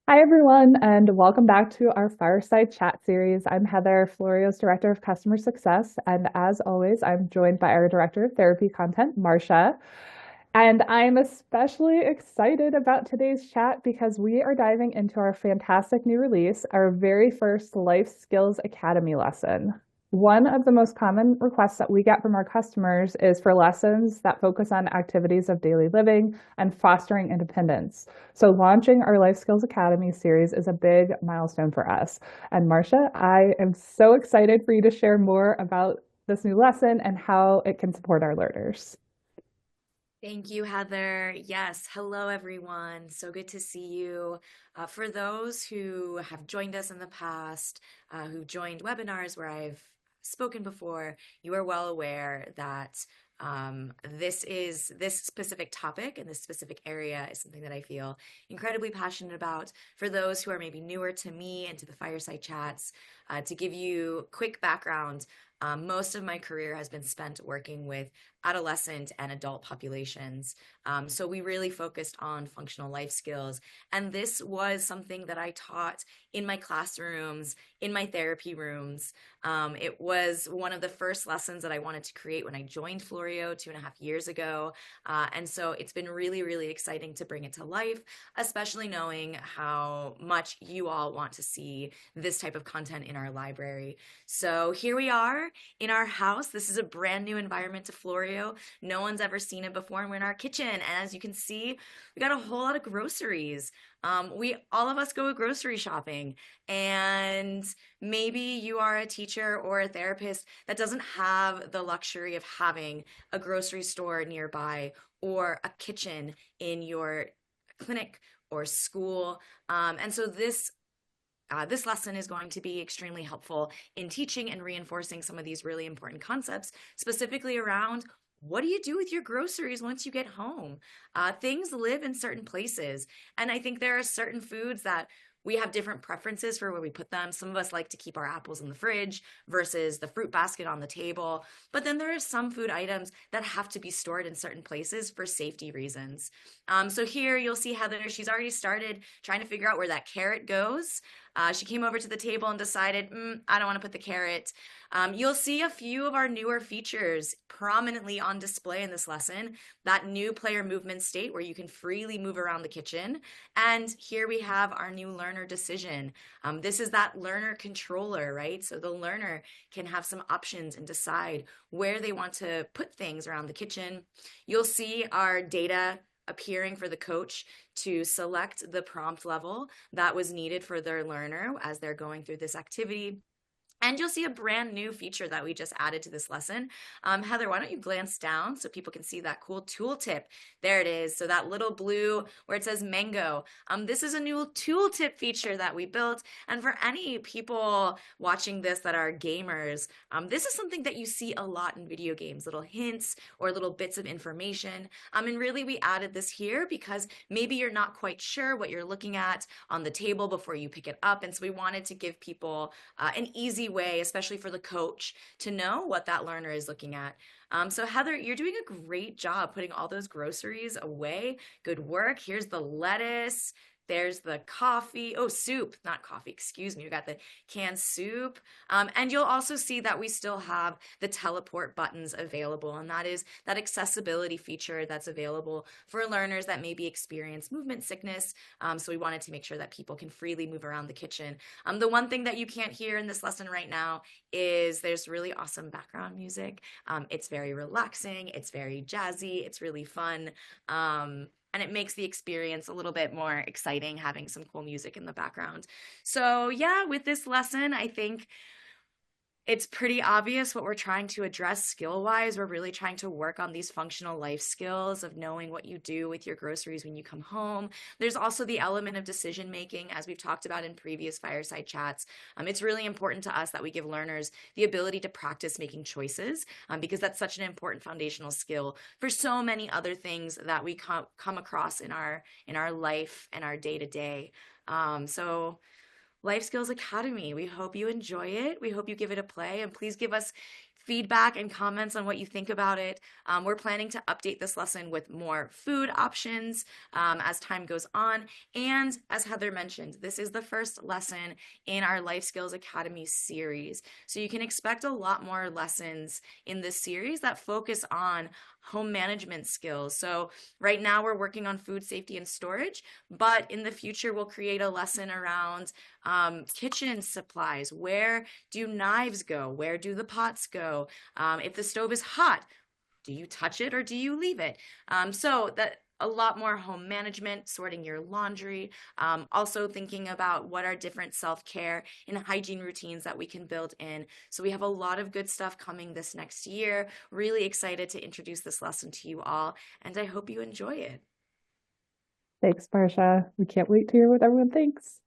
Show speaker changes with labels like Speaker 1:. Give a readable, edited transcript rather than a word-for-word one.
Speaker 1: Hi, everyone, and welcome back to our Fireside Chat series. I'm Heather, Floreo's Director of Customer Success, and as always, I'm joined by our Director of Therapy Content, Marcia. And I'm especially excited about today's chat because we are diving into our fantastic new release, our very first Life Skills Academy lesson. One of the most common requests that we get from our customers is for lessons that focus on activities of daily living and fostering independence. So, launching our Life Skills Academy series is a big milestone for us. And Marcia, I am so excited for you to share more about this new lesson and how it can support our learners.
Speaker 2: Thank you, Heather. Yes, hello everyone. So good to see you. For those who have joined us in the past, who joined webinars where I've spoken before, you are well aware that this specific topic and this specific area is something that I feel incredibly passionate about. For those who are maybe newer to me and to the Fireside Chats, to give you quick background, most of my career has been spent working with adolescent and adult populations. So we really focused on functional life skills. And this was something that I taught in my classrooms, in my therapy rooms. It was one of the first lessons that I wanted to create when I joined Floreo 2.5 years ago. And so it's been really, really exciting to bring it to life, especially knowing how much you all want to see this type of content in our library. So here we are in our house. This is a brand new environment to Floreo. No one's ever seen it before, and we're in our kitchen. And as you can see, we got a whole lot of groceries. We all of us go grocery shopping, and maybe you are a teacher or a therapist that doesn't have the luxury of having a grocery store nearby or a kitchen in your clinic or school. And so this lesson is going to be extremely helpful in teaching and reinforcing some of these really important concepts, specifically around what do you do with your groceries once you get home? Things live in certain places. And I think there are certain foods that we have different preferences for where we put them. Some of us like to keep our apples in the fridge versus the fruit basket on the table. But then there are some food items that have to be stored in certain places for safety reasons. So here you'll see Heather, she's already started trying to figure out where that carrot goes. She came over to the table and decided, I don't want to put the carrot. You'll see a few of our newer features prominently on display in this lesson. That new player movement state where you can freely move around the kitchen. And here we have our new learner decision. This is that learner controller, right? So the learner can have some options and decide where they want to put things around the kitchen. You'll see our data appearing for the coach to select the prompt level that was needed for their learner as they're going through this activity. And you'll see a brand new feature that we just added to this lesson. Heather, why don't you glance down so people can see that cool tooltip? There it is. So that little blue where it says mango. This is a new tooltip feature that we built. And for any people watching this that are gamers, this is something that you see a lot in video games, little hints or little bits of information. And really we added this here because maybe you're not quite sure what you're looking at on the table before you pick it up. And so we wanted to give people an easy way, especially for the coach, to know what that learner is looking at. So Heather, you're doing a great job putting all those groceries away. Good work. Here's the lettuce. There's the coffee. Oh, soup, not coffee, excuse me. We got the canned soup. And you'll also see that we still have the teleport buttons available. And that is that accessibility feature that's available for learners that maybe experience movement sickness. So we wanted to make sure that people can freely move around the kitchen. The one thing that you can't hear in this lesson right now is there's really awesome background music. It's very relaxing. It's very jazzy. It's really fun. And it makes the experience a little bit more exciting having some cool music in the background. So, yeah, with this lesson, I think it's pretty obvious what we're trying to address skill wise. We're really trying to work on these functional life skills of knowing what you do with your groceries when you come home. There's also the element of decision making, as we've talked about in previous fireside chats. It's really important to us that we give learners the ability to practice making choices because that's such an important foundational skill for so many other things that we come across in our life and our day to day. So Life Skills Academy. We hope you enjoy it. We hope you give it a play, and please give us feedback and comments on what you think about it. We're planning to update this lesson with more food options as time goes on. And as Heather mentioned, this is the first lesson in our Life Skills Academy series. So you can expect a lot more lessons in this series that focus on home management skills. So right now we're working on food safety and storage, but in the future we'll create a lesson around kitchen supplies. Where do knives go? Where do the pots go? If the stove is hot, do you touch it or do you leave it? So that a lot more home management, sorting your laundry, also thinking about what are different self-care and hygiene routines that we can build in. So we have a lot of good stuff coming this next year. Really excited to introduce this lesson to you all, and I hope you enjoy it.
Speaker 1: Thanks, Marsha. We can't wait to hear what everyone thinks.